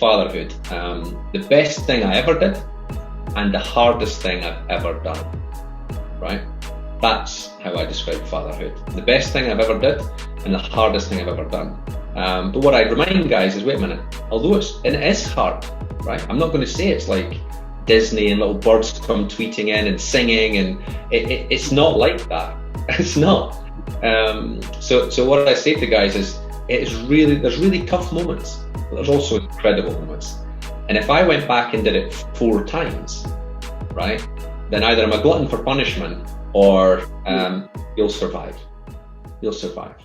fatherhood, the best thing I ever did and the hardest thing I've ever done, right? That's how I describe fatherhood. The best thing I've ever did and the hardest thing I've ever done. But what I remind guys is, wait a minute, although it is hard, right? I'm not going to say it's like Disney and little birds come tweeting in and singing, and it's not like that. It's not. So what I say to guys is, there's really tough moments, but there's also incredible moments. And if I went back and did it 4 times, right, then either I'm a glutton for punishment or you'll survive. You'll survive.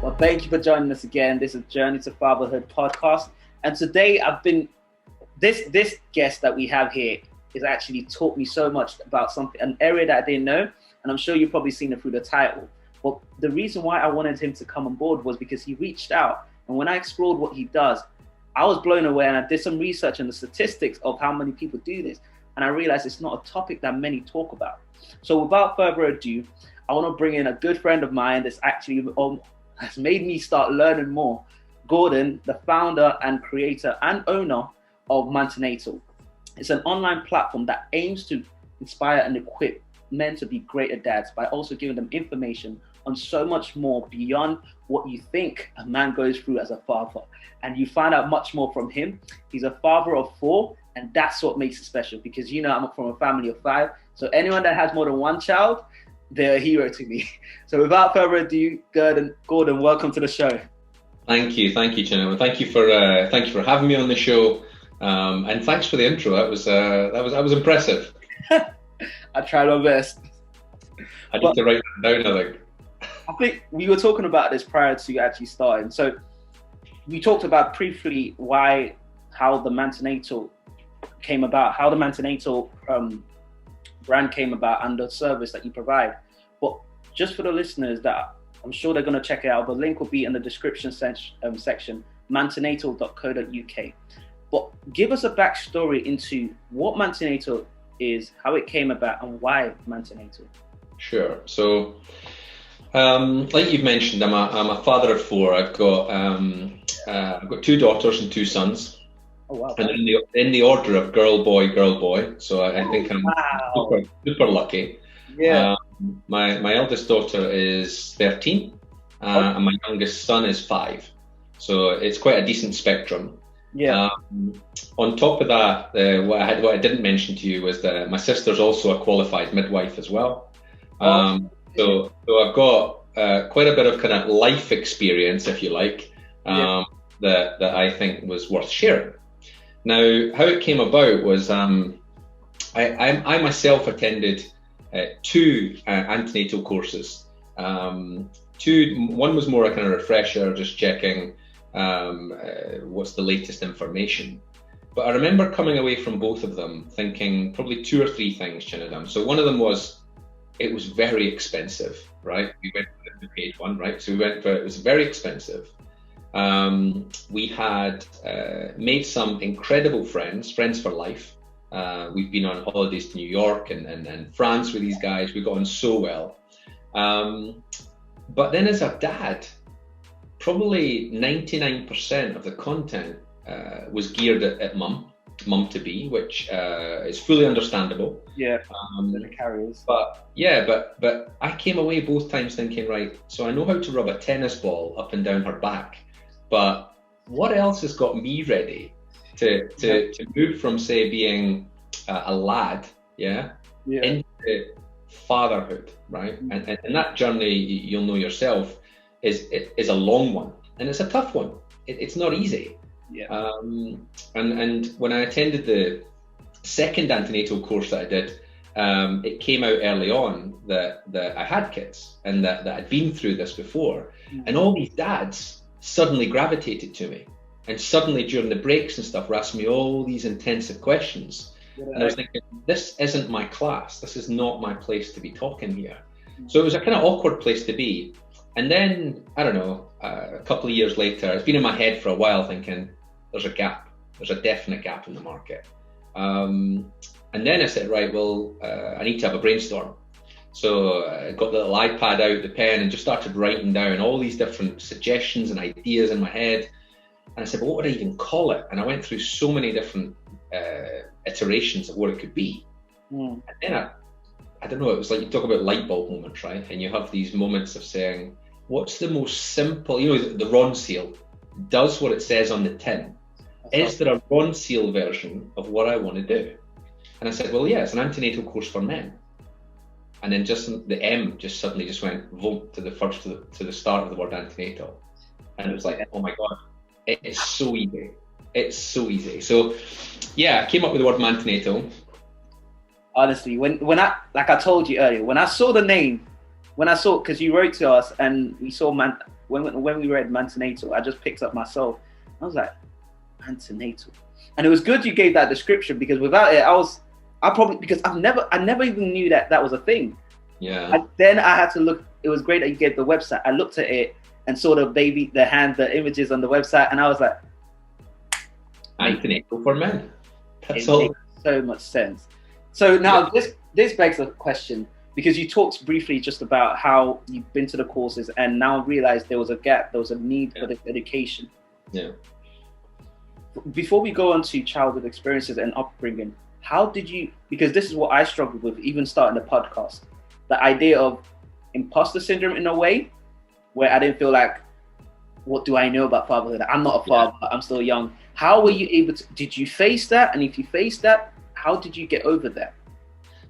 Well, thank you for joining us again. This is Journey to Fatherhood podcast. And today this guest that we have here has actually taught me so much about an area that I didn't know. And I'm sure you've probably seen it through the title. But the reason why I wanted him to come on board was because he reached out. And when I explored what he does, I was blown away, and I did some research on the statistics of how many people do this. And I realized it's not a topic that many talk about. So without further ado, I want to bring in a good friend of mine that's actually has made me start learning more. Gordon, the founder and creator and owner of MANtenatal. It's an online platform that aims to inspire and equip men to be greater dads by also giving them information on so much more beyond what you think a man goes through as a father. And you find out much more from him. He's a father of 4, and that's what makes it special, because I'm from a family of 5. So anyone that has more than 1 child, they're a hero to me. So without further ado, Gordon, welcome to the show. Thank you, gentlemen. Thank you for having me on the show, and thanks for the intro. That was impressive. I tried my best. I need to write that down, I think we were talking about this prior to actually starting. So we talked about briefly how the MANtenatal came about, how the MANtenatal brand came about, and the service that you provide. But just for the listeners that I'm sure they're going to check it out, the link will be in the description section, mantenatal.co.uk. But give us a backstory into what MANtenatal is, how it came about, and why MANtenatal. Sure. So, like you've mentioned, I'm a father of 4. I've got 2 daughters and 2 sons. Oh, wow. And in the order of girl, boy. So I think I'm super lucky. Yeah. My eldest daughter is 13, and my youngest son is 5. So it's quite a decent spectrum. Yeah. On top of that, what I didn't mention to you was that my sister's also a qualified midwife as well. So I've got quite a bit of kind of life experience, if you like, that I think was worth sharing. Now, how it came about was I myself attended 2 antenatal courses. One was more a kind of refresher, just checking what's the latest information. But I remember coming away from both of them thinking probably 2 or 3 things, Chinadam. So one of them was, it was very expensive, right? We went for the paid one, right? So it was very expensive. We had made some incredible friends for life. We've been on holidays to New York and France with these guys. We got on so well. But then as a dad, probably 99% of the content was geared at mum to be, which is fully understandable. Yeah, the carriers. But I came away both times thinking, right, so I know how to rub a tennis ball up and down her back, but what else has got me ready to move from, say, being a lad, into fatherhood, right? And that journey, you'll know yourself, is a long one, and it's a tough one. It's not easy. Yeah. And when I attended the second antenatal course that I did, it came out early on that I had kids and that I'd been through this before. And all these dads suddenly gravitated to me, and suddenly during the breaks and stuff were asking me all these intensive questions. And I was thinking, this isn't my class. This is not my place to be talking here. So it was a kind of awkward place to be. And then, I don't know, a couple of years later, it's been in my head for a while thinking, there's a gap. There's a definite gap in the market. And then I said, right, well, I need to have a brainstorm. So I got the little iPad out, the pen, and just started writing down all these different suggestions and ideas in my head. And I said, well, what would I even call it? And I went through so many different iterations of what it could be. And then I don't know, it was like you talk about light bulb moments, right? And you have these moments of saying, what's the most simple, the Ron seal does what it says on the tin. Is there a Ron seal version of what I want to do? And I said, well, yeah, it's an antenatal course for men. And then just the M just suddenly just went to the start of the word antenatal. And it was like, oh my God, it is so easy. It's so easy. So yeah, I came up with the word MANtenatal. Honestly, when I, like I told you earlier, when I saw the name, because you wrote to us and we saw when we read MANtenatal, I just picked up myself. I was like, MANtenatal. And it was good you gave that description, because without it, because I never even knew that was a thing. Yeah. Then I had to look. It was great that you gave the website. I looked at it and saw the images on the website, and I was like, Antenatal for men. That's it all. makes so much sense. So now this begs a question, because you talked briefly just about how you've been to the courses and now realized there was a gap, there was a need for the education. Yeah. Before we go on to childhood experiences and upbringing, how did you, because this is what I struggled with even starting the podcast, the idea of imposter syndrome in a way, where I didn't feel like, what do I know about fatherhood? I'm not a father, I'm still young. How were you able to, did you face that? And if you faced that, how did you get over that?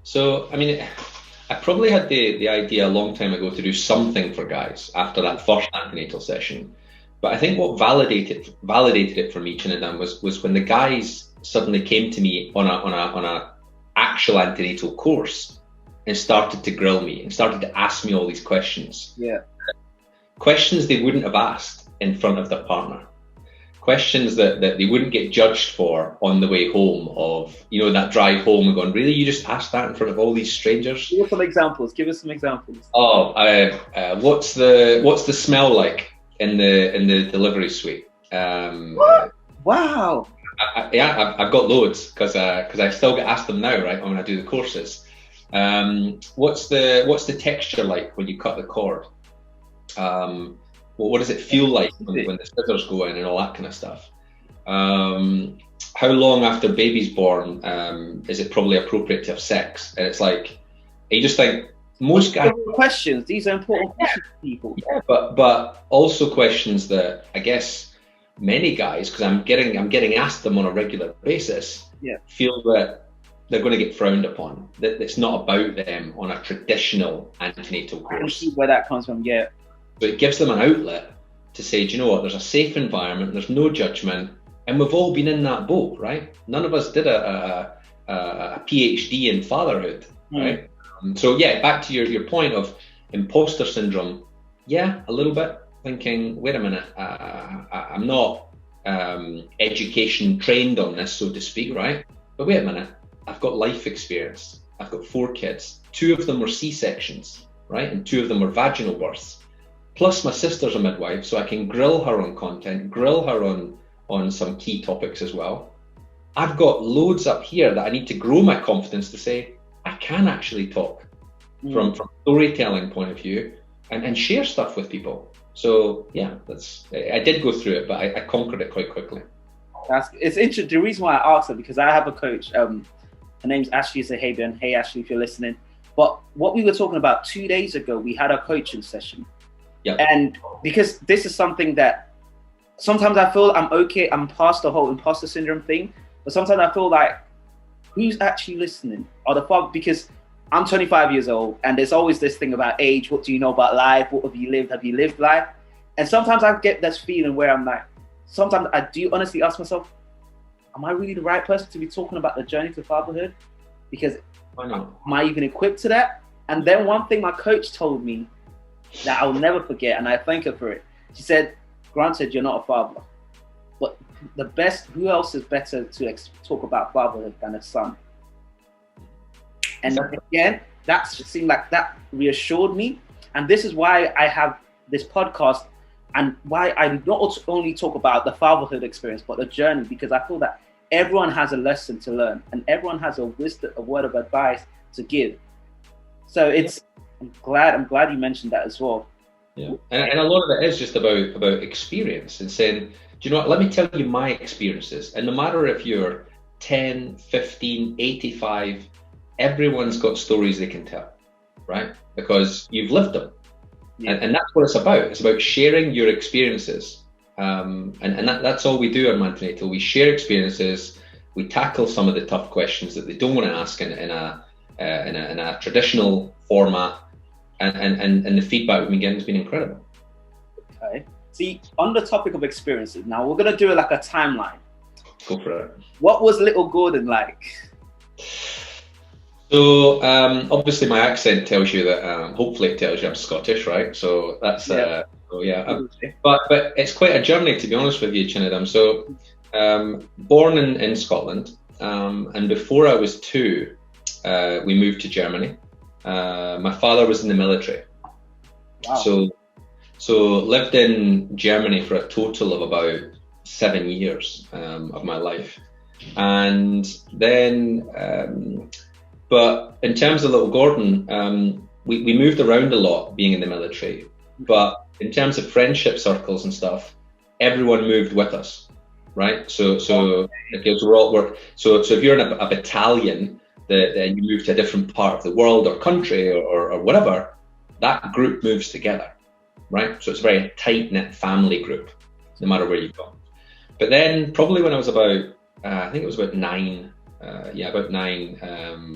So, I mean, I probably had the idea a long time ago to do something for guys after that first antenatal session. But I think what validated it for me, Chinadam, was when the guys suddenly came to me on a actual antenatal course and started to grill me and started to ask me all these questions. Yeah. Questions they wouldn't have asked in front of their partner. Questions that they wouldn't get judged for on the way home, of, that drive home and going, really, you just asked that in front of all these strangers? Give us some examples. Oh, what's the smell like in the delivery suite? What? Wow. I've got loads because I still get asked them now, right, when I do the courses. What's the texture like when you cut the cord? What does it feel like when the scissors go in and all that kind of stuff? How long after baby's born is it probably appropriate to have sex? And it's like, you just think, most guys... These are important questions for people. Yeah, but also questions that I guess many guys, because I'm getting asked them on a regular basis, feel that they're going to get frowned upon. That it's not about them on a traditional antenatal course. I can see where that comes from, yeah. So it gives them an outlet to say, do you know what, there's a safe environment, there's no judgment, and we've all been in that boat, right? None of us did a PhD in fatherhood, right? So yeah, back to your point of imposter syndrome. Yeah, a little bit, thinking, wait a minute, I'm not education trained on this, so to speak, right? But wait a minute, I've got life experience. I've got 4 kids. 2 of them were C-sections, right? And 2 of them were vaginal births. Plus my sister's a midwife, so I can grill her on content, grill her on some key topics as well. I've got loads up here that I need to grow my confidence to say, I can actually talk from storytelling point of view and share stuff with people. So yeah, I did go through it, but I conquered it quite quickly. It's interesting. The reason why I asked her, because I have a coach, her name's Ashley Zahabian. Hey Ashley, if you're listening. But what we were talking about 2 days ago, we had a coaching session. Yeah. And because this is something that sometimes I feel I'm past the whole imposter syndrome thing, but sometimes I feel like, who's actually listening? Because I'm 25 years old, and there's always this thing about age. What do you know about life? What have you lived? Have you lived life? And sometimes I get this feeling where I'm like, sometimes I do honestly ask myself, am I really the right person to be talking about the journey to fatherhood? Because am I even equipped to that? And then one thing my coach told me that I'll never forget, and I thank her for it. She said, granted, you're not a father, but who else is better to talk about fatherhood than a son? And again, that seemed like that reassured me. And this is why I have this podcast, and why I not only talk about the fatherhood experience, but the journey, because I feel that everyone has a lesson to learn and everyone has a word of advice to give. So I'm glad you mentioned that as well. Yeah, and a lot of it is just about experience and saying, do you know what, let me tell you my experiences. And no matter if you're 10, 15, 85, everyone's got stories they can tell, right? Because you've lived them. Yeah. And that's what it's about. It's about sharing your experiences. And that's all we do on MANtenatal. We share experiences. We tackle some of the tough questions that they don't want to ask in a traditional format. And the feedback we've been getting has been incredible. Okay. See, on the topic of experiences, now we're gonna do like a timeline. Go for it. What was little Gordon like? So obviously my accent tells you that. Hopefully it tells you I'm Scottish, right? So that's but it's quite a journey, to be honest with you, Chinadam. So born in Scotland, and before I was 2, we moved to Germany. My father was in the military. Wow. So lived in Germany for a total of about 7 years of my life. And then, but in terms of little Gordon, we moved around a lot being in the military. But in terms of friendship circles and stuff, everyone moved with us, right? So if you're in a battalion, that you move to a different part of the world or country or whatever, that group moves together, right? So it's a very tight-knit family group, no matter where you go. But then probably when I was about, I think it was about 9,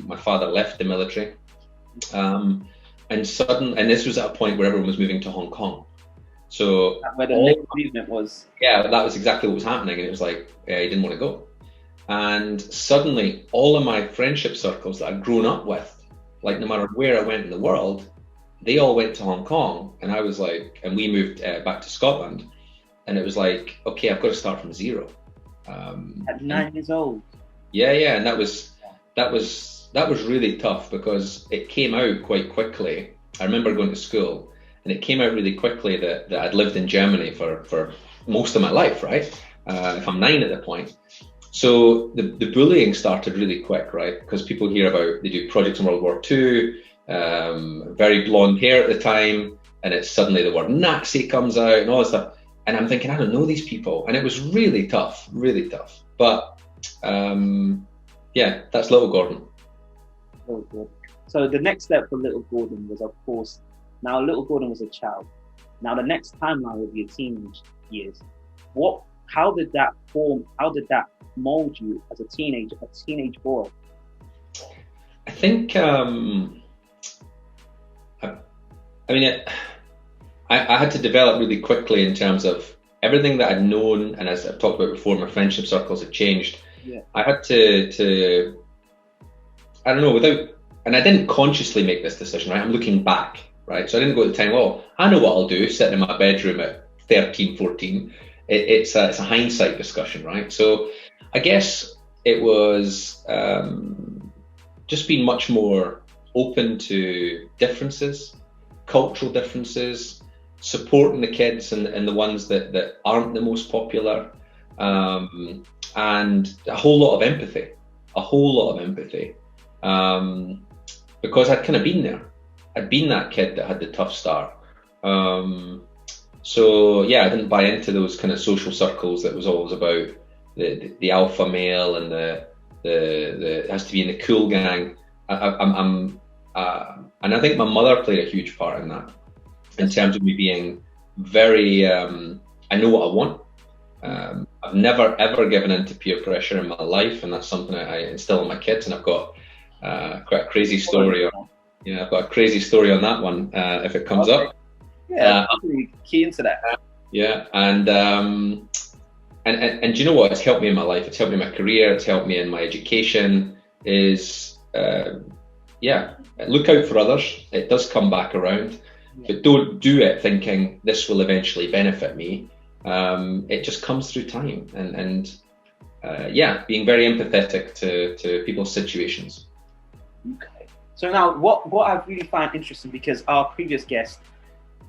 my father left the military. And this was at a point where everyone was moving to Hong Kong. So where the movement was. Yeah, that was exactly what was happening. And it was like, he didn't want to go. And suddenly all of my friendship circles that I'd grown up with, like no matter where I went in the world, they all went to Hong Kong. And I was like, and we moved back to Scotland. And it was like, okay, I've got to start from zero. At 9 years old. Yeah. And that was really tough because it came out quite quickly. I remember going to school and it came out really quickly that I'd lived in Germany for most of my life, right? If I'm 9 at the point. So the bullying started really quick, right? Because people hear about, they do projects in World War II, very blonde hair at the time, and it's suddenly the word Nazi comes out and all this stuff. And I'm thinking, I don't know these people. And it was really tough. But that's little Gordon. Oh, good. So the next step for little Gordon was, of course, now little Gordon was a child. Now the next timeline would be your teenage years. How did that mold you as a teenage boy? I think I had to develop really quickly in terms of everything that I'd known, and as I've talked about before, my friendship circles had changed. Yeah. I had to I don't know, and I didn't consciously make this decision, right? I'm looking back, right? So I didn't go at the time, well, I know what I'll do, sitting in my bedroom at 13, 14. It's a hindsight discussion, right? So I guess it was just being much more open to differences, cultural differences, supporting the kids and the ones that aren't the most popular, and a whole lot of empathy, because I'd kind of been there. I'd been that kid that had the tough start. So yeah, I didn't buy into those kind of social circles that was always about the alpha male and the it has to be in the cool gang. And I think my mother played a huge part in that, in terms of me being very, I know what I want. I've never ever given in to peer pressure in my life, and that's something I instill in my kids. And I've got quite a crazy story on. Yeah, I've got a crazy story on that one if it comes up. Yeah, I'm really key into that. Yeah, and do you know what? It's helped me in my life. It's helped me in my career. It's helped me in my education. Look out for others. It does come back around, but don't do it thinking this will eventually benefit me. It just comes through time, and being very empathetic to people's situations. Okay. So now, what I really find interesting, because our previous guest,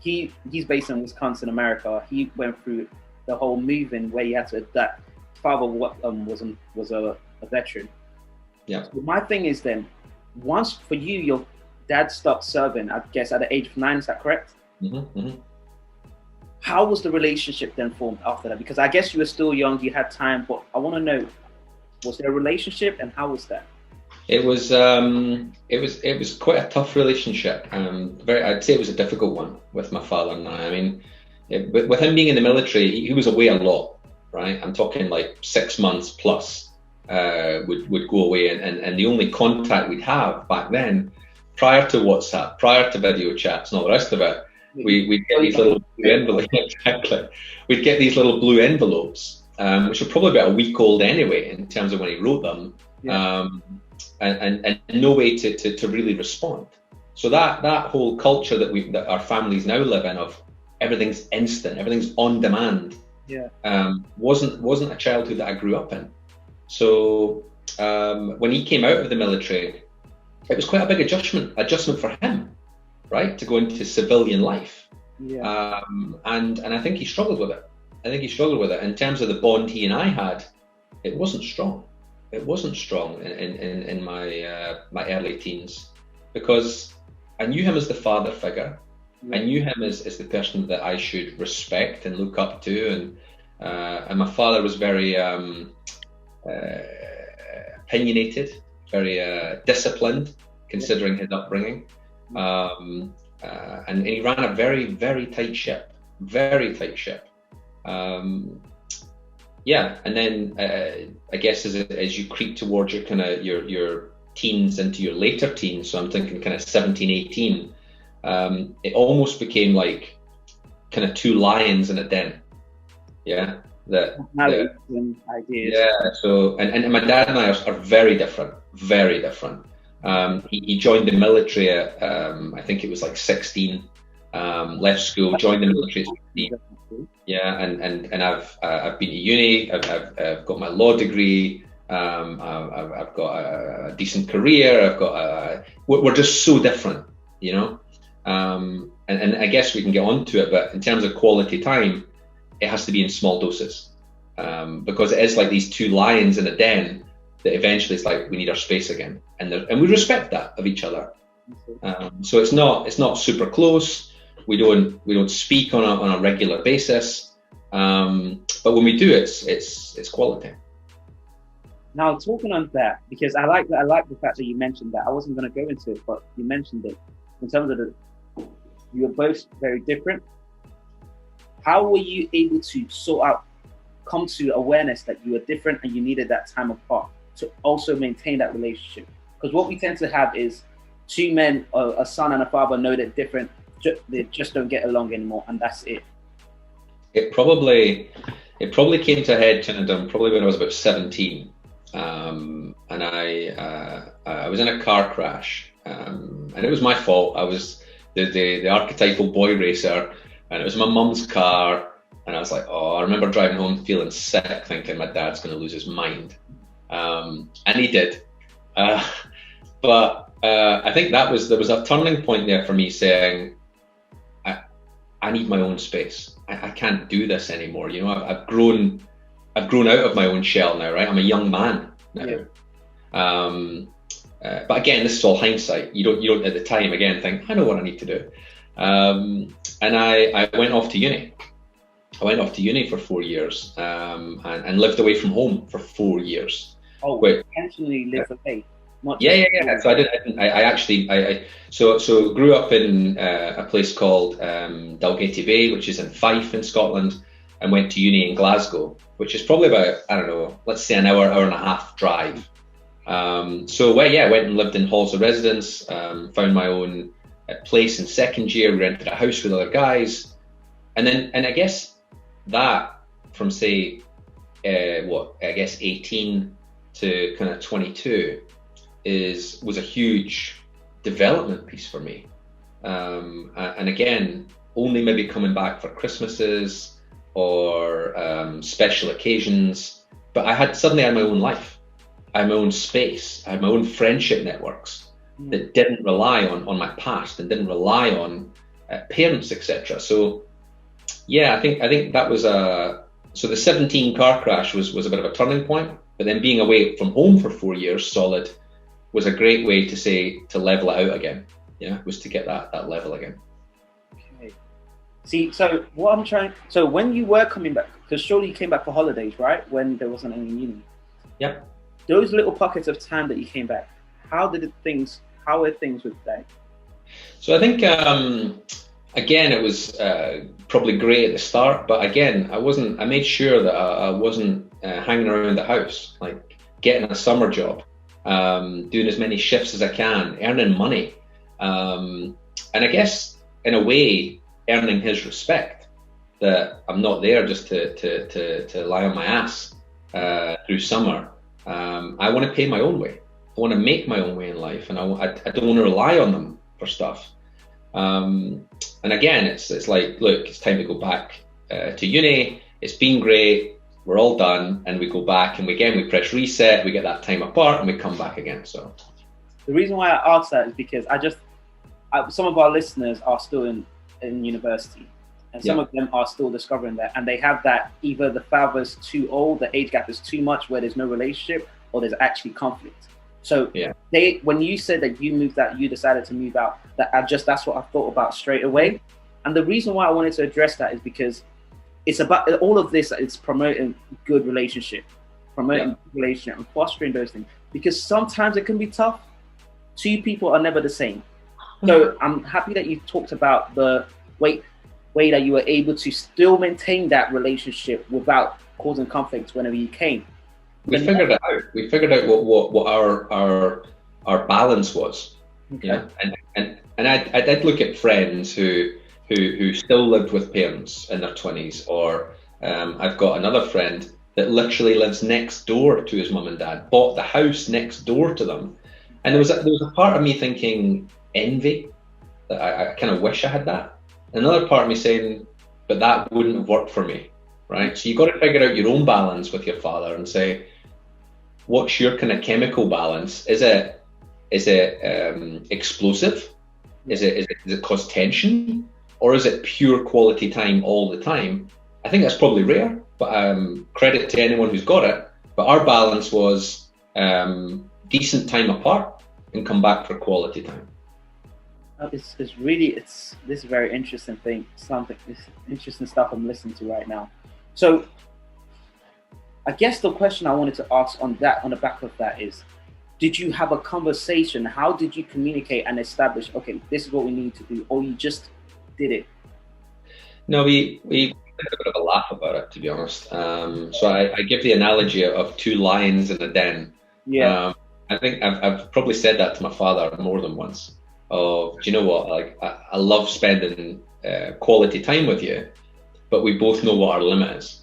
he's based in Wisconsin, America. He went through the whole moving where he had to adapt. Father was a veteran. Yeah. So my thing is then, once for you, dad stopped serving, I guess, at the age of 9. Is that correct? Mm-hmm, mm-hmm. How was the relationship then formed after that? Because I guess you were still young, you had time, but I want to know, was there a relationship, and how was that? It was quite a tough relationship. I'd say it was a difficult one with my father and I. I mean, with him being in the military, he was away a lot, right? I'm talking like 6 months plus. Would go away, and the only contact we'd have back then, prior to WhatsApp, prior to video chats and all the rest of it, we'd get these little blue envelopes. Exactly. We'd get these little blue envelopes, which were probably about a week old anyway in terms of when he wrote them. Yeah. And no way to really respond. So that whole culture that our families now live in, of everything's instant, everything's on demand, wasn't a childhood that I grew up in. So when he came out of the military, it was quite a big adjustment for him, right, to go into civilian life. Yeah. And I think he struggled with it. In terms of the bond he and I had, it wasn't strong. It wasn't strong in my early teens, because I knew him as the father figure. I knew him as the person that I should respect and look up to, and my father was very opinionated, very disciplined, considering his upbringing, and he ran a very, very tight ship. Yeah, and then I guess as you creep towards your kind of your teens into your later teens, so I'm thinking kind of 17, 18, it almost became like kind of two lions in a den. Yeah, ideas. Yeah, so and my dad and I are very different. He joined the military at I think it was like 16. Left school, joined the military at 16. Yeah, and I've been to uni. I've got my law degree. I've got a decent career. We're just so different, you know. And I guess we can get onto it, but in terms of quality time, it has to be in small doses, because it is like these two lions in a den that eventually it's like we need our space again, and we respect that of each other. So it's not super close. We don't speak on a regular basis, but when we do, it's quality. Now, talking on that, because I like the fact that you mentioned that. I wasn't going to go into it, but you mentioned it in terms of you were both very different. How were you able to come to awareness that you were different and you needed that time apart to also maintain that relationship? Because what we tend to have is two men, a son and a father, know they're different. They just don't get along anymore, and that's it. It probably came to a head, Chinadum, probably when I was about 17, and I was in a car crash, and it was my fault. I was the archetypal boy racer, and it was my mum's car, and I was like, I remember driving home feeling sick, thinking my dad's going to lose his mind, and he did, but I think there was a turning point there for me, saying, I need my own space. I can't do this anymore. You know, I've grown out of my own shell now, right? I'm a young man now. Yeah. But again, this is all hindsight. You don't at the time again think, I know what I need to do. And I went off to uni. I went off to uni for 4 years, and lived away from home for 4 years. Oh, intentionally lived away. Yeah. So I grew up in a place called Dalgety Bay, which is in Fife in Scotland, and went to uni in Glasgow, which is probably about, I don't know, let's say an hour and a half drive. I went and lived in halls of residence, found my own place in second year, rented a house with other guys, and I guess that from say 18 to kind of 22 was a huge development piece for me, and again, only maybe coming back for Christmases or special occasions, but I suddenly had my own life, I had my own space, I had my own friendship networks that didn't rely on my past and didn't rely on parents, etc. So yeah, I think that was so the 17 car crash was a bit of a turning point, but then being away from home for 4 years solid was a great way to level it out again. yeah, was to get that level again. Okay. See, so so when you were coming back, because surely you came back for holidays, right? When there wasn't any uni. Yep. Those little pockets of time that you came back, how were things with that? So I think, again, it was probably great at the start, but again, I made sure that I wasn't hanging around the house, like getting a summer job, doing as many shifts as I can, earning money. And I guess in a way, earning his respect, that I'm not there just to lie on my ass through summer. I want to pay my own way. I want to make my own way in life, and I don't want to rely on them for stuff. And again, it's like, look, it's time to go back to uni. It's been great. We're all done, and we go back, and we press reset. We get that time apart, and we come back again. So the reason why I asked that is because some of our listeners are still in university, and some of them are still discovering that, and they have that either the father's too old, the age gap is too much, where there's no relationship, or there's actually conflict. So when you said that you decided to move out, that's what I thought about straight away. And the reason why I wanted to address that is because it's about all of this. It's promoting good relationship, and fostering those things, because sometimes it can be tough. Two people are never the same. So I'm happy that you talked about the way that you were able to still maintain that relationship without causing conflicts whenever you came. We figured it out. We figured out what our balance was. Okay. Yeah, and I did look at friends who still lived with parents in their 20s, or I've got another friend that literally lives next door to his mum and dad, bought the house next door to them, and there was a part of me thinking envy, that I kind of wish I had that. Another part of me saying, but that wouldn't have worked for me, right? So you got to figure out your own balance with your father and say, what's your kind of chemical balance? Is it explosive? Is it cause tension, or is it pure quality time all the time? I think that's probably rare, but credit to anyone who's got it. But our balance was decent time apart and come back for quality time. This is very interesting thing. This interesting stuff I'm listening to right now. So I guess the question I wanted to ask on the back of that is, did you have a conversation? How did you communicate and establish, okay, this is what we need to do, or you just did it? No, we had a bit of a laugh about it, to be honest. So I give the analogy of two lions in a den. Yeah. I think I've probably said that to my father more than once. Do you know what? Like, I love spending quality time with you, but we both know what our limit is,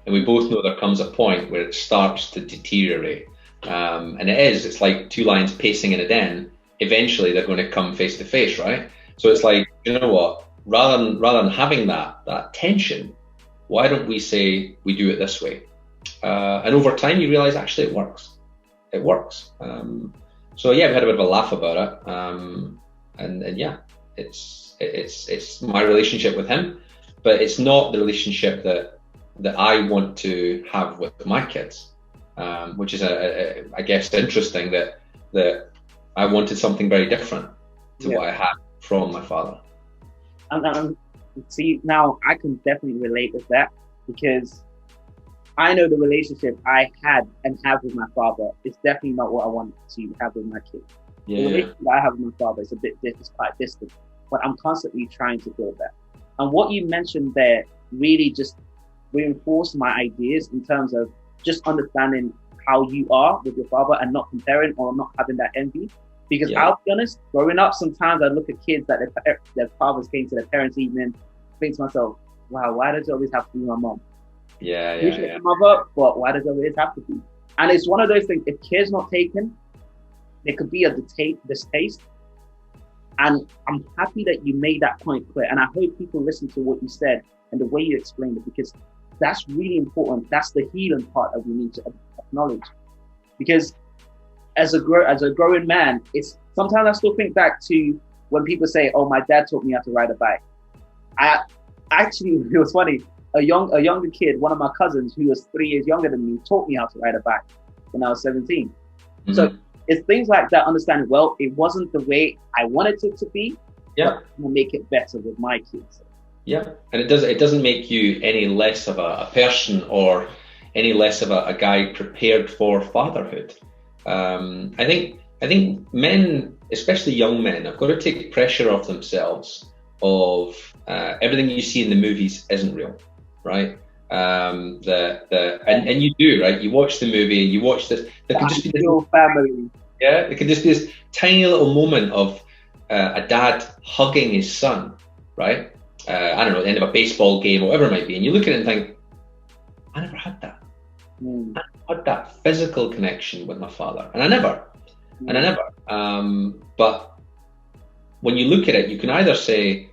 and we both know there comes a point where it starts to deteriorate. And it's like two lions pacing in a den. Eventually, they're going to come face to face, right? So it's like, you know what? Rather than having that tension, why don't we say we do it this way? And over time, you realize actually it works. It works. So yeah, we had a bit of a laugh about it. And yeah, it's my relationship with him, but it's not the relationship that I want to have with my kids, which is I guess interesting that I wanted something very different to what I had from my father. And see, now I can definitely relate with that, because I know the relationship I had and have with my father is definitely not what I want to have with my kids. The relationship that I have with my father is it's quite distant, but I'm constantly trying to build that. And what you mentioned there really just reinforced my ideas in terms of just understanding how you are with your father and not comparing or not having that envy. Because I'll be honest, growing up, sometimes I look at kids that their fathers came to their parents' evening, think to myself, wow, why does it always have to be my mom? My mother, but why does it always have to be? And it's one of those things, if care's not taken, there could be a distaste. And I'm happy that you made that point clear. And I hope people listen to what you said and the way you explained it, because that's really important. That's the healing part that we need to acknowledge. Because as a growing man, it's sometimes I still think back to when people say, "Oh, my dad taught me how to ride a bike." I actually, it was funny. A younger kid, one of my cousins who was 3 years younger than me, taught me how to ride a bike when I was 17. Mm-hmm. So it's things like that, understanding, well, it wasn't the way I wanted it to be, but we'll make it better with my kids. Yeah, and it doesn't make you any less of a person or any less of a guy prepared for fatherhood. I think men, especially young men, have got to take pressure off themselves of everything you see in the movies isn't real, right? And you do, right? You watch the movie, you watch this. There could just be this family. Yeah, it could just be this tiny little moment of a dad hugging his son, right? I don't know, at the end of a baseball game or whatever it might be, and you look at it and think, I never had that. I never had that physical connection with my father, and I never. But when you look at it, you can either say,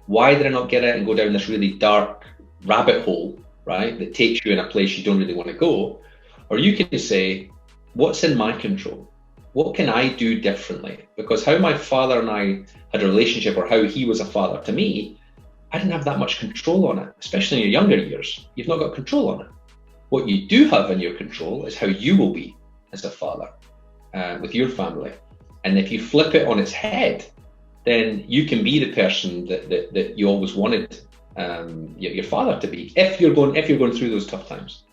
why did I not get it, and go down this really dark rabbit hole, right, that takes you in a place you don't really want to go, or you can say, what's in my control? What can I do differently? Because how my father and I had a relationship, or how he was a father to me, I didn't have that much control on it, especially in your younger years. You've not got control on it. What you do have in your control is how you will be as a father with your family. And if you flip it on its head, then you can be the person that you always wanted your father to be, if you're going through those tough times.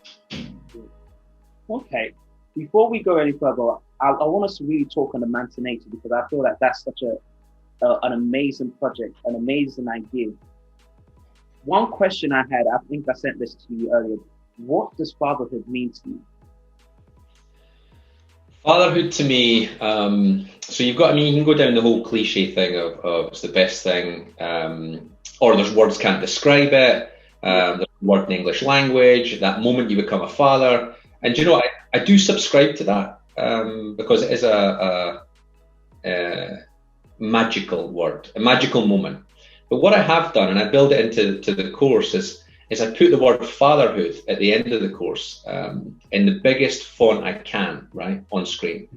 Okay. Before we go any further, I want us to really talk on the MANtenatal, because I feel like that's such an amazing project, an amazing idea. One question I had, I think I sent this to you earlier. What does fatherhood mean to you? Fatherhood to me, so you've got, you can go down the whole cliche thing of it's the best thing, or there's words can't describe it, there's a word in English language, that moment you become a father. And you know, I do subscribe to that, because it is a magical word, a magical moment. But what I have done, and I build it into the course, is I put the word fatherhood at the end of the course in the biggest font I can, right, on screen.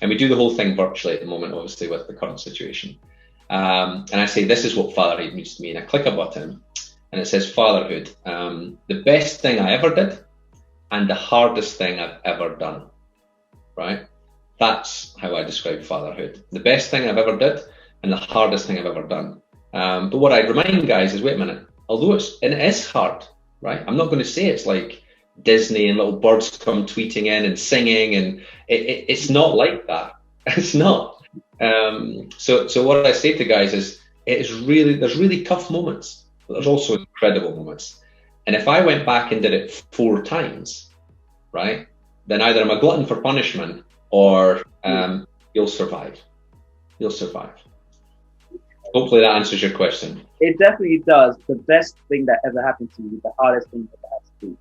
And we do the whole thing virtually at the moment, obviously, with the current situation. And I say, this is what fatherhood means to me. And I click a button and it says fatherhood, the best thing I ever did and the hardest thing I've ever done, right? That's how I describe fatherhood. The best thing I've ever did and the hardest thing I've ever done. But what I remind guys is, wait a minute, although it is hard, right? I'm not going to say it's like Disney and little birds come tweeting in and singing, and it's not like that. It's not. So what I say to guys is, there's really tough moments, but there's also incredible moments. And if I went back and did it 4 times, right, then either I'm a glutton for punishment, or you'll survive. You'll survive. Hopefully that answers your question. It definitely does. The best thing that ever happened to you, the hardest thing that has to do.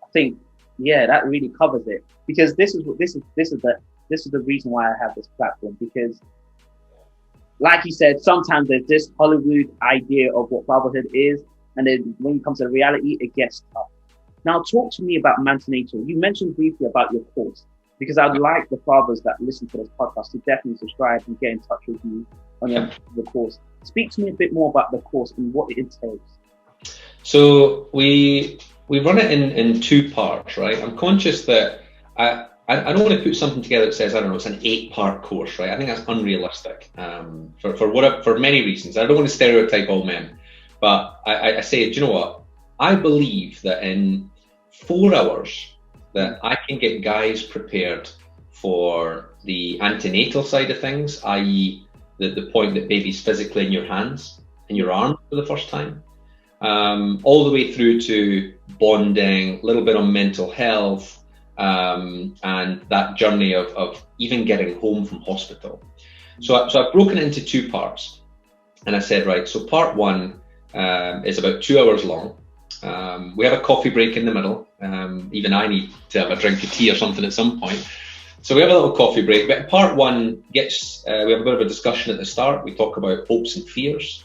I think, yeah, that really covers it. Because this is the reason why I have this platform. Because, like you said, sometimes there's this Hollywood idea of what fatherhood is, and then when it comes to reality, it gets tough. Now, talk to me about MANtenatal. You mentioned briefly about your course, because I'd like the fathers that listen to this podcast to definitely subscribe and get in touch with you on the course. Speak to me a bit more about the course and what it entails. So we run it in 2 parts, right? I'm conscious that I don't want to put something together that says, I don't know, it's an 8-part course, right? I think that's unrealistic for many reasons. I don't want to stereotype all men, but I say, do you know what? I believe that in 4 hours that I can get guys prepared for the antenatal side of things, i.e. the point that baby's physically in your hands, in your arms for the first time, all the way through to bonding, a little bit on mental health, and that journey of even getting home from hospital. So I've broken it into 2 parts, and I said, right, so part 1 is about 2 hours long. We have a coffee break in the middle. Even I need to have a drink of tea or something at some point. So we have a little coffee break, but part 1 gets, we have a bit of a discussion at the start. We talk about hopes and fears.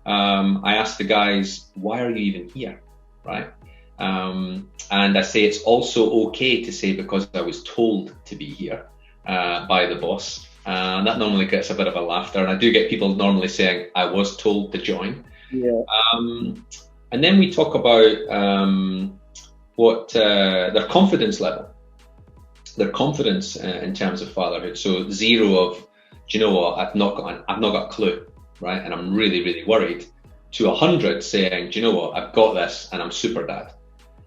I ask the guys, why are you even here, right? And I say it's also okay to say, because I was told to be here by the boss. That normally gets a bit of a laughter, and I do get people normally saying, I was told to join. Yeah. And then we talk about what their confidence level. their confidence in terms of fatherhood. So 0 of, do you know what, I've not got a clue, right? And I'm really, really worried, to 100 saying, do you know what, I've got this and I'm super dad.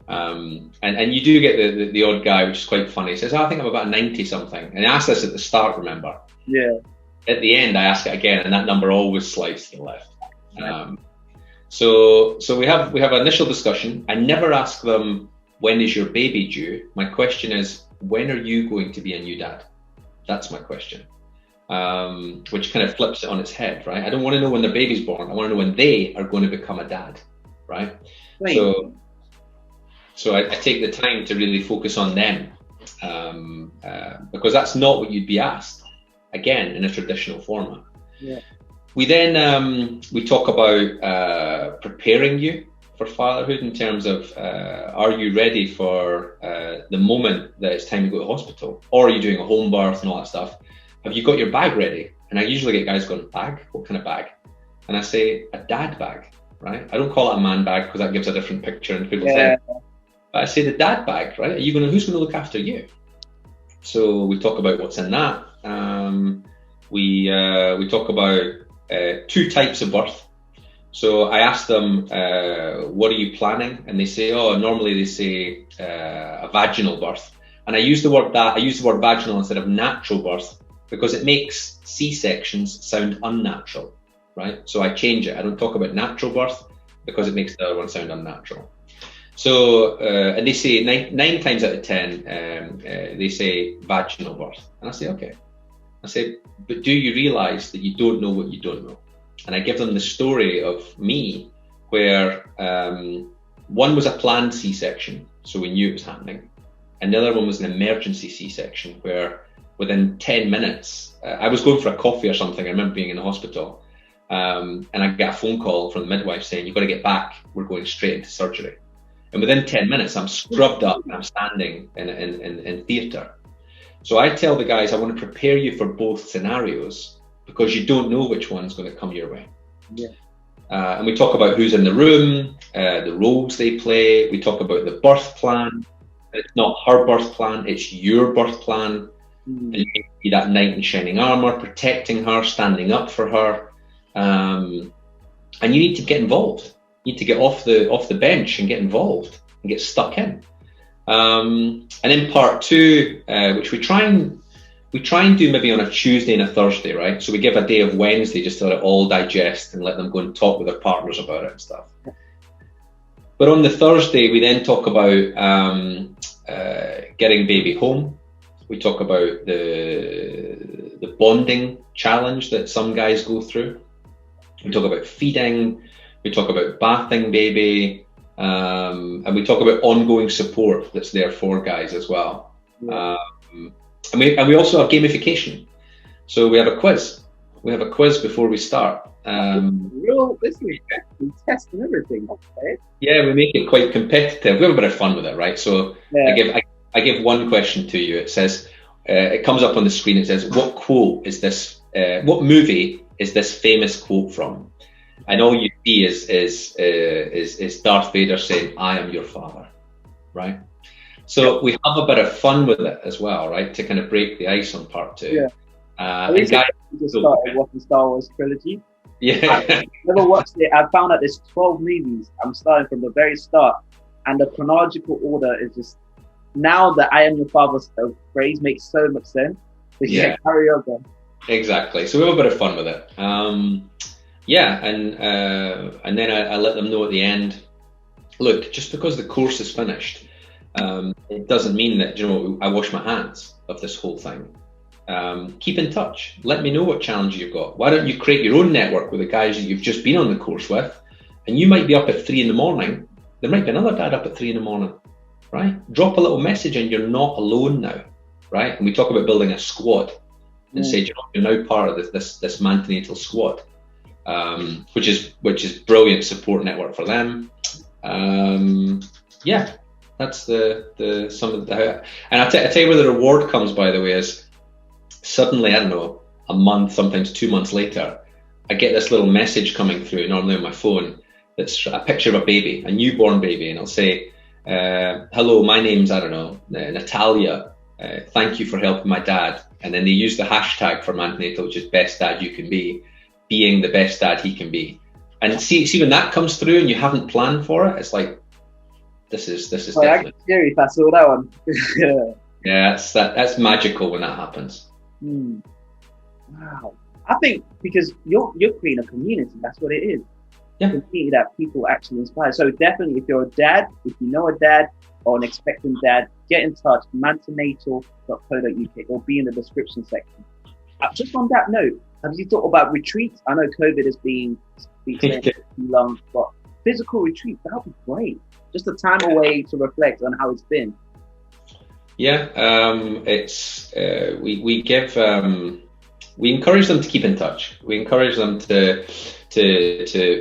And you do get the odd guy, which is quite funny. He says, I think I'm about 90 something. And I asked this at the start, remember? Yeah. At the end, I ask it again, and that number always slides to the left. So we have initial discussion. I never ask them, when is your baby due? My question is, when are you going to be a new dad? That's my question. Which kind of flips it on its head, right? I don't want to know when their baby's born. I want to know when they are going to become a dad, right? Right. So I take the time to really focus on them, because that's not what you'd be asked, again, in a traditional format. Yeah. We then we talk about preparing you for fatherhood in terms of, are you ready for the moment that it's time to go to hospital? Or are you doing a home birth and all that stuff? Have you got your bag ready? And I usually get guys going, bag? What kind of bag? And I say, a dad bag, right? I don't call it a man bag because that gives a different picture and people think. But I say the dad bag, right? Who's going to look after you? So we talk about what's in that. We talk about 2 types of birth. So I ask them, what are you planning? And they say, normally they say a vaginal birth. And I use the word vaginal instead of natural birth because it makes C-sections sound unnatural, right? So I change it. I don't talk about natural birth because it makes the other one sound unnatural. So, and they say 9 times out of 10, they say vaginal birth. And I say, okay. I say, but do you realize that you don't know what you don't know? And I give them the story of me where one was a planned C-section, so we knew it was happening. And the other one was an emergency C-section where within 10 minutes, I was going for a coffee or something. I remember being in the hospital and I got a phone call from the midwife saying, you've got to get back. We're going straight into surgery. And within 10 minutes, I'm scrubbed up and I'm standing in theatre. So I tell the guys, I want to prepare you for both scenarios because you don't know which one's going to come your way. Yeah. And we talk about who's in the room, the roles they play. We talk about the birth plan. It's not her birth plan, it's your birth plan. And you need to be that knight in shining armor, protecting her, standing up for her. And you need to get involved. You need to get off the bench and get involved and get stuck in. And in part 2, which we try and do maybe on a Tuesday and a Thursday, right? So we give a day of Wednesday just to let it all digest and let them go and talk with their partners about it and stuff. But on the Thursday, we then talk about getting baby home. We talk about the bonding challenge that some guys go through. We talk about feeding. We talk about bathing baby. And we talk about ongoing support that's there for guys as well. Yeah. And we also have gamification. So we have a quiz. We have a quiz before we start. This is testing everything. Okay. Yeah, we make it quite competitive. We have a bit of fun with it, right? So yeah. I give one question to you. It says, it comes up on the screen. It says, what quote is this? What movie is this famous quote from? And all you see is Darth Vader saying, "I am your father," right? So we have a bit of fun with it as well, right? To kind of break the ice on part 2. Yeah. At least I just started watching Star Wars trilogy. Yeah. I've never watched it. I found out there's 12 movies. I'm starting from the very start, and the chronological order is just now that "I am your father" phrase makes so much sense. So yeah, carry on then. Exactly. So we have a bit of fun with it. Yeah, and then I let them know at the end, look, just because the course is finished, it doesn't mean that, you know, I wash my hands of this whole thing. Keep in touch. Let me know what challenges you've got. Why don't you create your own network with the guys that you've just been on the course with, and you might be up at 3 a.m. There might be another dad up at 3 a.m, right? Drop a little message and you're not alone now, right? And we talk about building a squad and say, you know, you're now part of this MANtenatal squad. Which is brilliant support network for them. Yeah, that's the some of the, and I tell you where the reward comes, by the way, is suddenly, I don't know, a month, sometimes 2 months later, I get this little message coming through, normally on my phone, that's a picture of a baby, a newborn baby, and I'll say, hello, my name's, I don't know, Natalia, thank you for helping my dad. And then they use the hashtag for MANtenatal, which is best dad you can be, being the best dad he can be. And see when that comes through and you haven't planned for it, it's like, this is definitely. Serious, I saw that one. Yeah, that's magical when that happens. Wow. I think because you're creating a community, that's what it is. Yeah. A community that people actually inspire. So definitely, if you're a dad, if you know a dad or an expectant dad, get in touch, mantenatal.co.uk, or be in the description section. Just on that note, have you thought about retreats? I know COVID has been too long, but physical retreats, that would be great. Just a time away to reflect on how it's been. Yeah, it's we give we encourage them to keep in touch. We encourage them to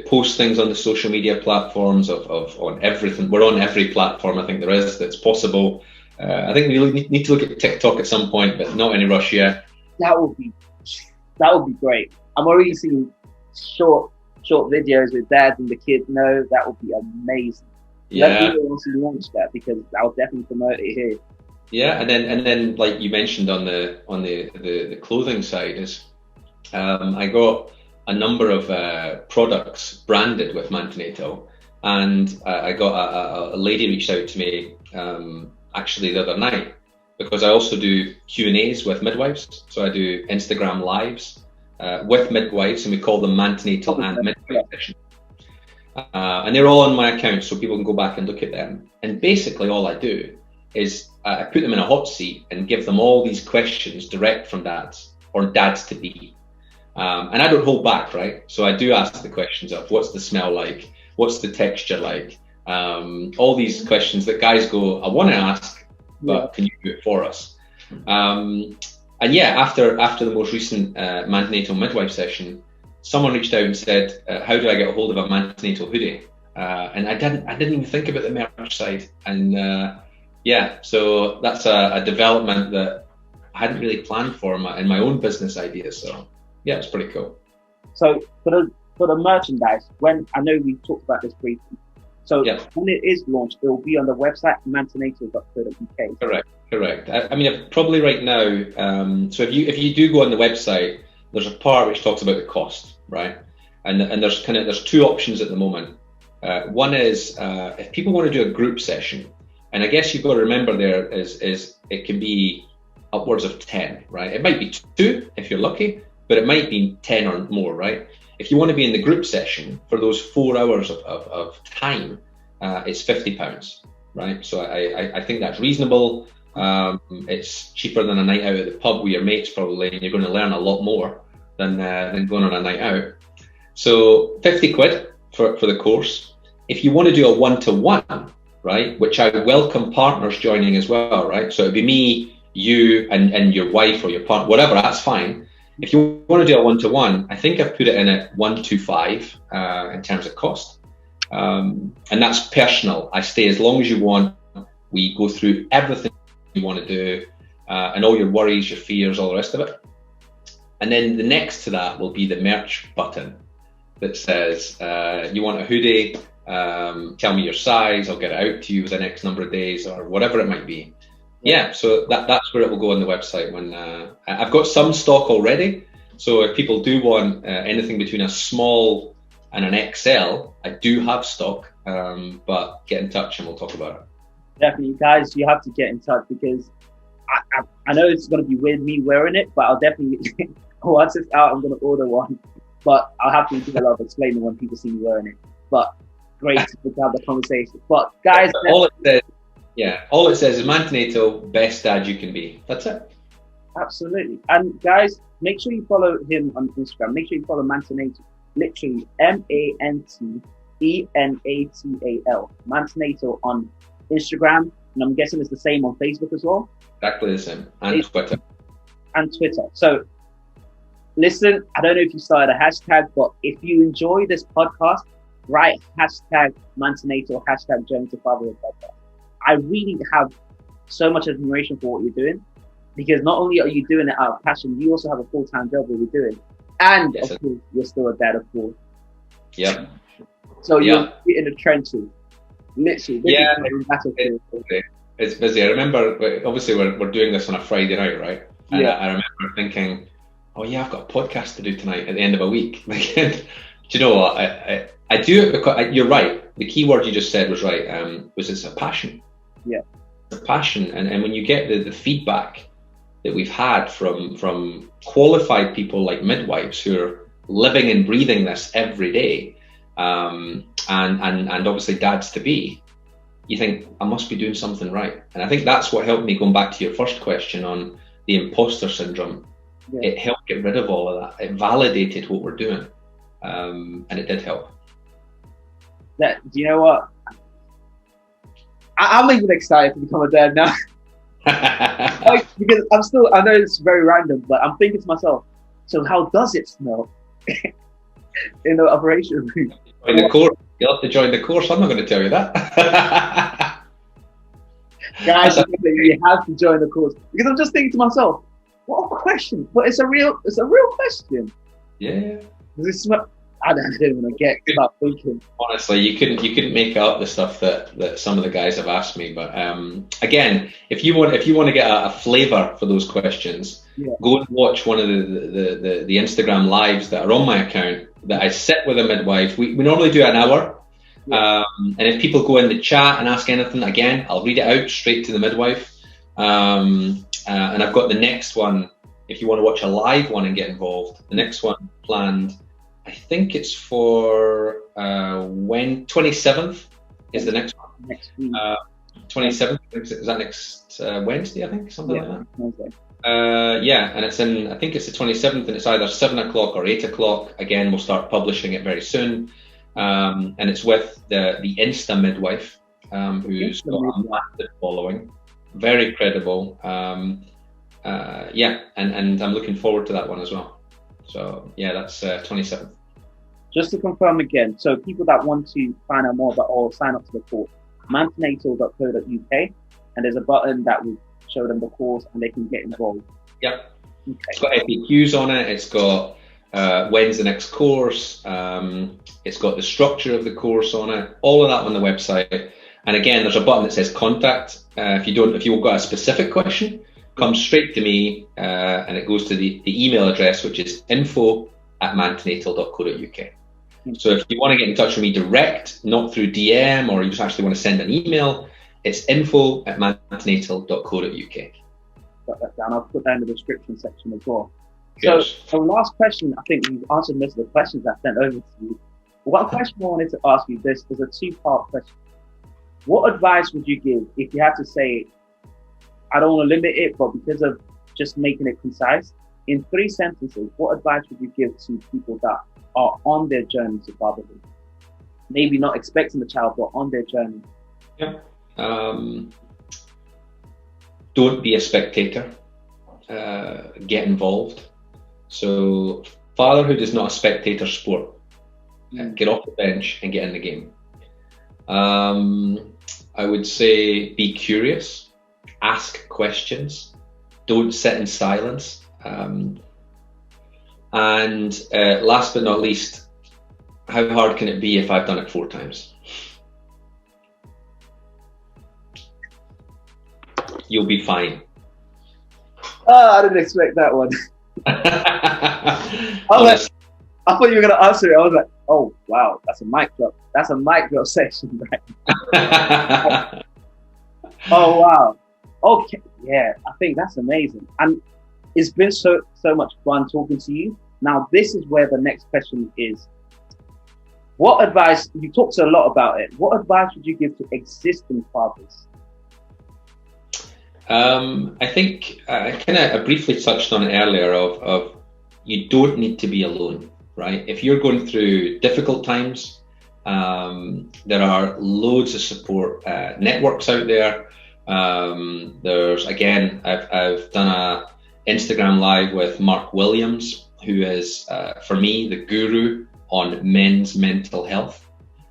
post things on the social media platforms on everything. We're on every platform I think there is that's possible. I think we need to look at TikTok at some point, but not any rush yet. That would be great. I'm already seeing short videos with dads and the kids. No, that would be amazing. Yeah. Let me also launch that because I'll definitely promote it here. Yeah, and then like you mentioned on the clothing side is I got a number of products branded with MANtenatal, and I got a lady reached out to me actually the other night, because I also do Q&As with midwives. So I do Instagram lives with midwives, and we call them MANtenatal and midwife sessions. And they're all on my account, so people can go back and look at them. And basically all I do is I put them in a hot seat and give them all these questions direct from dads or dads to be. And I don't hold back, right? So I do ask the questions of what's the smell like? What's the texture like? All these questions that guys go, I want to ask, but can you do it for us? And yeah, after the most recent MANtenatal midwife session, someone reached out and said, how do I get a hold of a MANtenatal hoodie? And I didn't even think about the merch side. And yeah, so that's a development that I hadn't really planned for in my own business idea. So yeah, it's pretty cool. So for the merchandise, when I know we talked about this briefly, so when it is launched, it will be on the website mantenatal.co.uk. Correct. I mean, probably right now. So if you do go on the website, there's a part which talks about the cost, right? And there's two options at the moment. One is if people want to do a group session, and I guess you've got to remember there is it can be upwards of 10, right? It might be 2 if you're lucky, but it might be 10 or more, right? If you want to be in the group session for those 4 hours of time, it's £50, right? So I think that's reasonable. It's cheaper than a night out at the pub with your mates probably, and you're going to learn a lot more than going on a night out. So 50 quid for the course. If you want to do a one-to-one, right, which I welcome partners joining as well, right? So it'd be me, you, and your wife or your partner, whatever, that's fine. If you want to do a one-to-one, I think I've put it in at 125 in terms of cost. And that's personal. I stay as long as you want. We go through everything you want to do, and all your worries, your fears, all the rest of it. And then the next to that will be the merch button that says, you want a hoodie, tell me your size, I'll get it out to you within X number of days, or whatever it might be. Yeah, so that's where it will go on the website. When I've got some stock already, so if people do want anything between a small and an XL, I do have stock, but get in touch and we'll talk about it. Definitely, guys, you have to get in touch, because I know it's going to be weird me wearing it, but I'll definitely, once it's out, I'm going to order one. But I'll have to do a lot of explaining when people see me wearing it. But great to have the conversation. But guys, all it says is MANtenatal, best dad you can be. That's it. Absolutely. And guys, make sure you follow him on Instagram. Make sure you follow MANtenatal. Literally MANTENATAL. MANtenatal on Instagram, and I'm guessing it's the same on Facebook as well. Exactly the same, and Twitter. And Twitter. So listen, I don't know if you started a hashtag, but if you enjoy this podcast, write hashtag MANtenatal, hashtag Journey To Fatherhood podcast. I really have so much admiration for what you're doing, because not only are you doing it out of passion, you also have a full-time job that you're doing, and of course you're still a dad, of course. Yep. So you're in the trenches. Literally, It's busy. I remember, obviously, we're doing this on a Friday night, right? And Yeah. I remember thinking, oh yeah, I've got a podcast to do tonight at the end of a week. Like, do you know what? I do it because you're right. The key word you just said was right. Was it's a passion. Yeah. It's a passion, and when you get the feedback that we've had from qualified people like midwives who are living and breathing this every day, and obviously dads to be, you think I must be doing something right. And I think that's what helped me, going back to your first question on the imposter syndrome. Yeah. It helped get rid of all of that. It validated what we're doing, and it did help. Do you know what? I'm even excited to become a dad now. Because I know it's very random, but I'm thinking to myself, so how does it smell in the operation room? Join the course. You'll have to join the course. I'm not going to tell you that. Guys, you have to join the course, because I'm just thinking to myself, what a question! But it's a real question. Yeah. Does it smell? I don't even want to start thinking. Honestly, you couldn't make up the stuff that some of the guys have asked me. But again, if you want to get a flavour for those questions, go and watch one of the Instagram lives that are on my account that I sit with a midwife. We normally do an hour. And if people go in the chat and ask anything, again, I'll read it out straight to the midwife. And I've got the next one, if you want to watch a live one and get involved, the next one planned, I think it's for 27th is the next one. Next week. 27th, is that next Wednesday, I think, something like that. Wednesday. And it's I think it's the 27th, and it's either 7 o'clock or 8 o'clock. Again, we'll start publishing it very soon. And it's with the Insta midwife, who's got a massive following, very credible. And I'm looking forward to that one as well. So yeah, that's 27th. Just to confirm again, so people that want to find out more about or sign up to the course, MANtenatal.co.uk, and there's a button that will show them the course and they can get involved. Yep. Okay. It's got FAQs on it. It's got when's the next course. It's got the structure of the course on it. All of that on the website. And again, there's a button that says contact. If you've got a specific question, come straight to me, and it goes to the email address, which is info@mantenatal.co.uk. So if you want to get in touch with me direct, not through DM, or you just actually want to send an email, it's info@mantenatal.co.uk. Got that down. I'll put that in the description section as well. So the last question, I think you've answered most of the questions I sent over to you. One question I wanted to ask you, this is a two-part question. What advice would you give if you had to say, I don't want to limit it, but because of just making it concise, in 3 sentences, what advice would you give to people that are on their journey to fatherhood? Maybe not expecting a child, but on their journey. Yeah. Don't be a spectator. Get involved. So fatherhood is not a spectator sport. Get off the bench and get in the game. I would say be curious, ask questions, don't sit in silence. And last but not least, how hard can it be if I've done it 4 times? You'll be fine. Oh, I didn't expect that one. I thought you were going to answer it. I was like, oh, wow, that's a mic drop. That's a mic drop section, right? Oh, wow. Okay, yeah, I think that's amazing. And it's been so much fun talking to you. Now, this is where the next question is. What advice, you talked a lot about it, what advice would you give to existing fathers? I think I briefly touched on it earlier of you don't need to be alone, right? If you're going through difficult times, there are loads of support networks out there. There's, again, I've done a Instagram live with Mark Williams, who is, for me, the guru on men's mental health.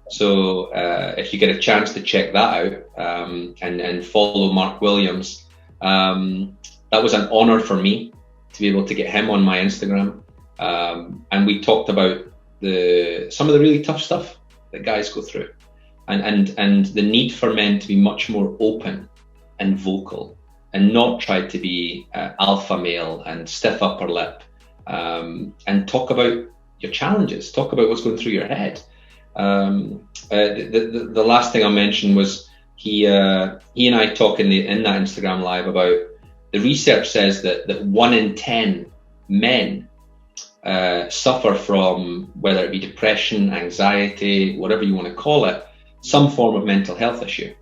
So if you get a chance to check that out and follow Mark Williams, that was an honor for me to be able to get him on my Instagram. And we talked about some of the really tough stuff that guys go through, and the need for men to be much more open and vocal, and not try to be alpha male and stiff upper lip, and talk about your challenges, talk about what's going through your head. The last thing I mentioned was he and I talk in that Instagram live about the research says that 1 in 10 men suffer from, whether it be depression, anxiety, whatever you want to call it, some form of mental health issue.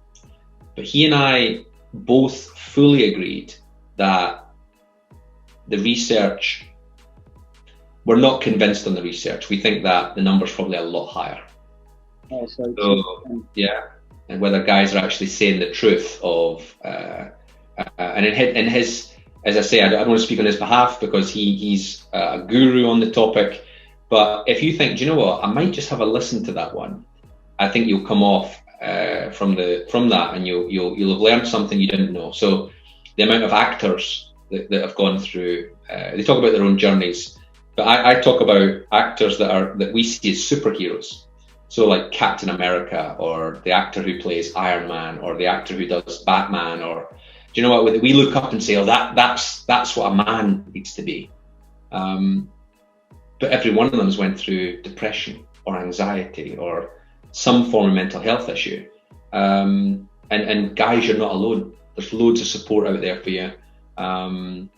But he and I both fully agreed that the research, we're not convinced on the research. We think that the number's probably a lot higher. Oh, so yeah, and whether guys are actually saying the truth of, and in his, as I say, I don't want to speak on his behalf because he's a guru on the topic. But if you think, do you know what, I might just have a listen to that one, I think you'll come off from that, and you'll have learned something you didn't know. So the amount of actors that have gone through, they talk about their own journeys, but I talk about actors that we see as superheroes. So like Captain America, or the actor who plays Iron Man, or the actor who does Batman, or do you know what, we look up and say, oh, that's what a man needs to be. But every one of them has went through depression or anxiety or some form of mental health issue. And guys, you're not alone. There's loads of support out there for you. And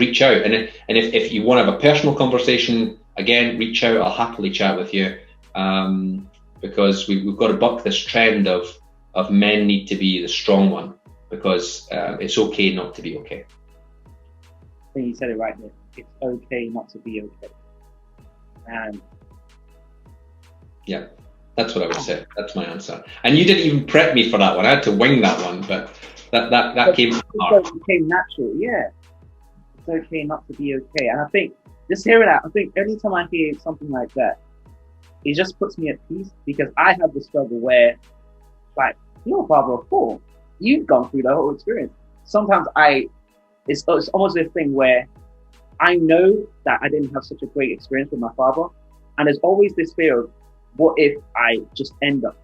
reach out. And if you want to have a personal conversation, again, reach out. I'll happily chat with you. Because we've got to buck this trend of men need to be the strong one, because it's okay not to be okay. I think you said it right there. It's okay not to be okay. And yeah, that's what I would say. That's my answer. And you didn't even prep me for that one. I had to wing that one, but that came from the heart. It came natural, yeah. It's okay not to be okay. And I think, just hearing that, I think anytime I hear something like that, it just puts me at peace, because I have the struggle where, like, you're a father of 4. You've gone through the whole experience. Sometimes it's almost this thing where I know that I didn't have such a great experience with my father, and there's always this fear of, what if I just end up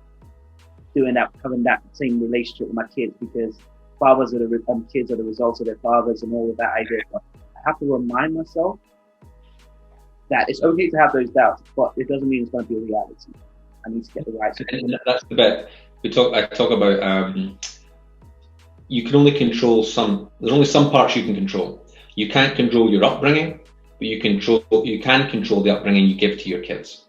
doing that, having that same relationship with my kids, because fathers are kids are the results of their fathers and all of that idea. But I have to remind myself that it's okay to have those doubts, but it doesn't mean it's going to be a reality. I need to get the right. And that's the bit I talk about. You can only control some. There's only some parts you can control. You can't control your upbringing, but you can control the upbringing you give to your kids.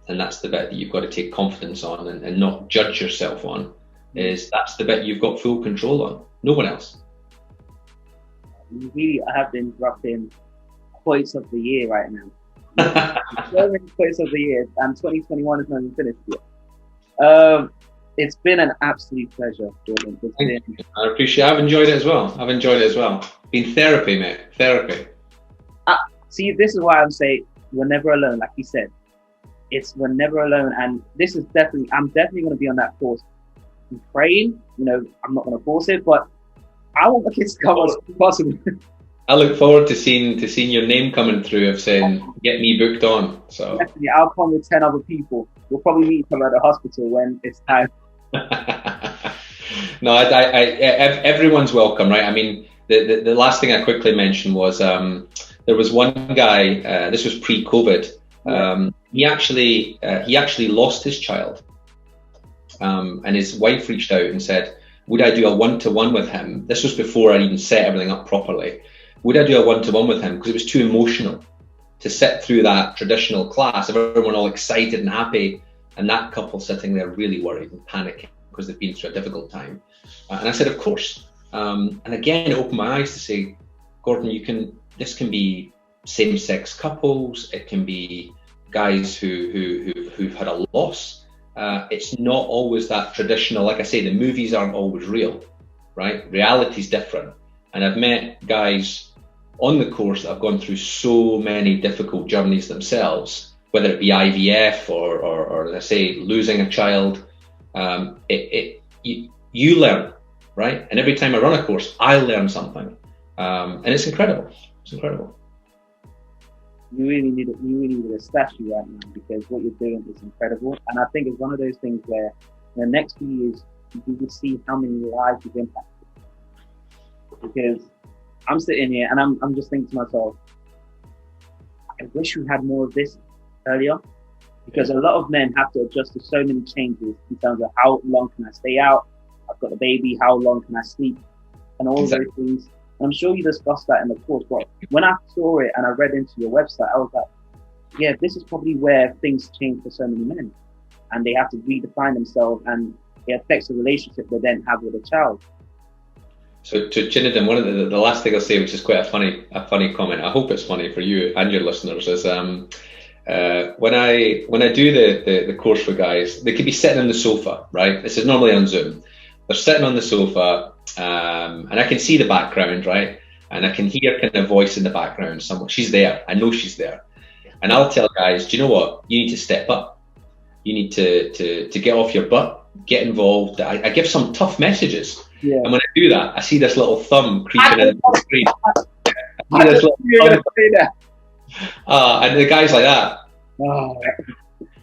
And that's the bit that you've got to take confidence on and not judge yourself on. That's the bit you've got full control on. No one else. Really, I have been interrupting quotes of the year right now. So many quotes of the year, and 2021 is not even finished yet. It's been an absolute pleasure, Jordan. I appreciate it. I've enjoyed it as well. Been therapy, mate. Therapy. See, this is why I'm saying we're never alone, like you said. We're never alone, and this is I'm definitely going to be on that course. I'm praying, I'm not going to force it, but I want my kids to come as possible. I look forward to seeing your name coming through of saying, get me booked on. So definitely, I'll come with 10 other people. We'll probably meet each other at the hospital when it's time. No, everyone's welcome, right? I mean, the last thing I quickly mentioned was there was one guy. This was pre-COVID. He actually lost his child, and his wife reached out and said, would I do a one-to-one with him? This was before I even set everything up properly. Would I do a one-to-one with him? Because it was too emotional to sit through that traditional class of everyone all excited and happy, and that couple sitting there really worried and panicking because they've been through a difficult time. And I said, of course. And again, it opened my eyes to say, Gordon, this can be same-sex couples, it can be guys who've had a loss. It's not always that traditional. Like I say, the movies aren't always real, right? Reality's different. And I've met guys on the course that have gone through so many difficult journeys themselves, whether it be IVF or as I say, losing a child. You learn, right? And every time I run a course, I learn something, and it's incredible. It's incredible. You really need a statue right now, because what you're doing is incredible. And I think it's one of those things where in the next few years, you will see how many lives you've impacted. Because I'm sitting here and I'm just thinking to myself, I wish we had more of this earlier, because a lot of men have to adjust to so many changes in terms of how long can I stay out, I've got a baby, how long can I sleep, and all those things. And I'm sure you discussed that in the course, but when I saw it and I read into your website, I was like, yeah, this is probably where things change for so many men, and they have to redefine themselves, and it affects the relationship they then have with a child. So to Chinedin, one of the last thing I'll say, which is quite a funny comment, I hope it's funny for you and your listeners, is when I do the course for guys, they could be sitting on the sofa, right? This is normally on Zoom. They're sitting on the sofa, and I can see the background, right? And I can hear kind of voice in the background. She's there. I know she's there. And I'll tell guys, do you know what? You need to step up. You need to get off your butt, get involved. I give some tough messages. Yeah. And when I do that, I see this little thumb creeping in the screen. And the guy's like that. Oh.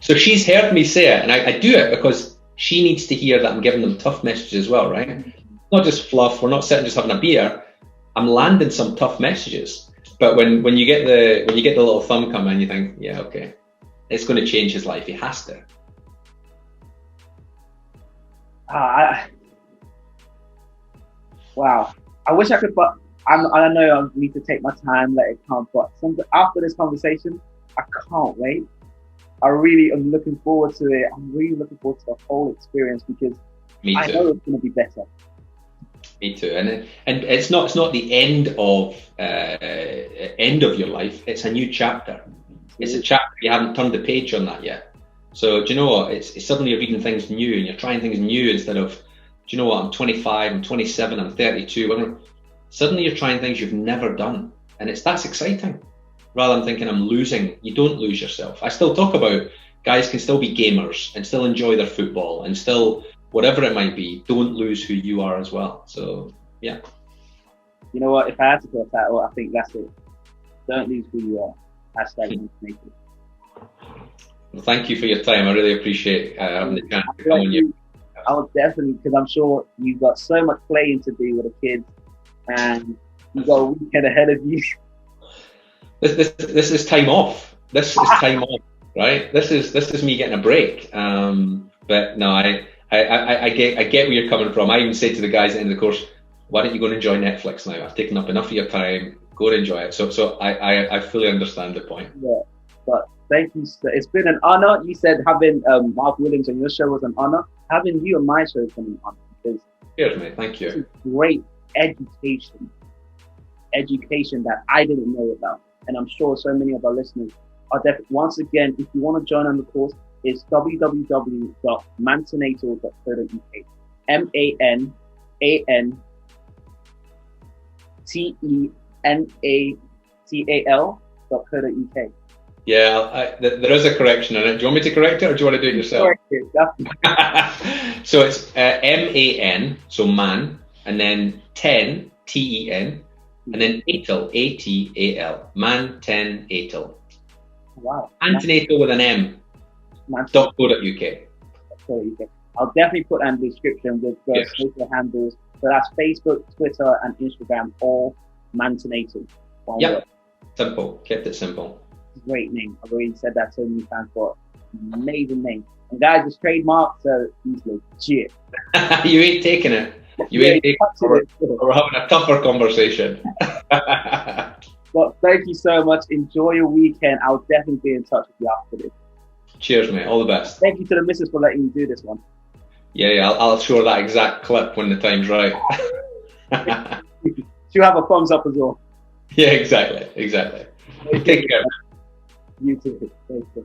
So she's heard me say it, and I do it because she needs to hear that I'm giving them tough messages as well, right? Not just fluff. We're not sitting just having a beer. I'm landing some tough messages. But when you get the little thumb come in, you think, yeah, okay, it's going to change his life. He has to. Wow. I wish I could, but I know I need to take my time, let it come. But after this conversation, I can't wait. I really am looking forward to it. I'm really looking forward to the whole experience, because I know it's going to be better. Me too. And it's not the end of your life. It's a new chapter. It's a chapter you haven't turned the page on that yet. So do you know what? It's suddenly you're reading things new and you're trying things new instead of, do you know what? I'm 25, I'm 27, I'm 32. Suddenly you're trying things you've never done, and that's exciting. Rather than thinking I'm losing, you don't lose yourself. I still talk about guys can still be gamers and still enjoy their football and still whatever it might be. Don't lose who you are as well. So yeah. You know what? If I had to put a title, I think that's it. Don't lose who you are. #MANtenatal. Well, thank you for your time. I really appreciate having the chance to come on you. I would definitely, because I'm sure you've got so much playing to do with the kids, and you've got a weekend ahead of you. This is time off. This is time off, right? This is me getting a break. But no, I get where you're coming from. I even say to the guys at the end of the course, why don't you go and enjoy Netflix now? I've taken up enough of your time. Go and enjoy it. So I fully understand the point. Yeah, but thank you. It's been an honor. You said having Mark Williams on your show was an honor. Having you on my show has been an honor. Because cheers, mate. Thank you. This is great education that I didn't know about, and I'm sure so many of our listeners are definitely. Once again, if you want to join on the course, it's www.mantenatal.co.uk. MANtenatal.co.uk. Yeah, there is a correction on it. Do you want me to correct it, or do you want to do it yourself? So it's MAN, so man, and then 10, TEN, and then Atal, ATAL, MANtenatal. Wow. Antenatal with an M. .co.uk. I'll definitely put that in the description with the social handles. So that's Facebook, Twitter, and Instagram, all MANtenatal. Yep. Simple. Kept it simple. Great name. I've already said that so many times, but amazing name. And guys, it's trademarked, so he's legit. You ain't taking it. You ain't taking it. We're having a tougher conversation. Well, thank you so much. Enjoy your weekend. I'll definitely be in touch with you after this. Cheers, mate. All the best. Thank you to the missus for letting me do this one. Yeah, I'll show that exact clip when the time's right. She'll have a thumbs up as well. Yeah, exactly. Take care. You too. Thank you.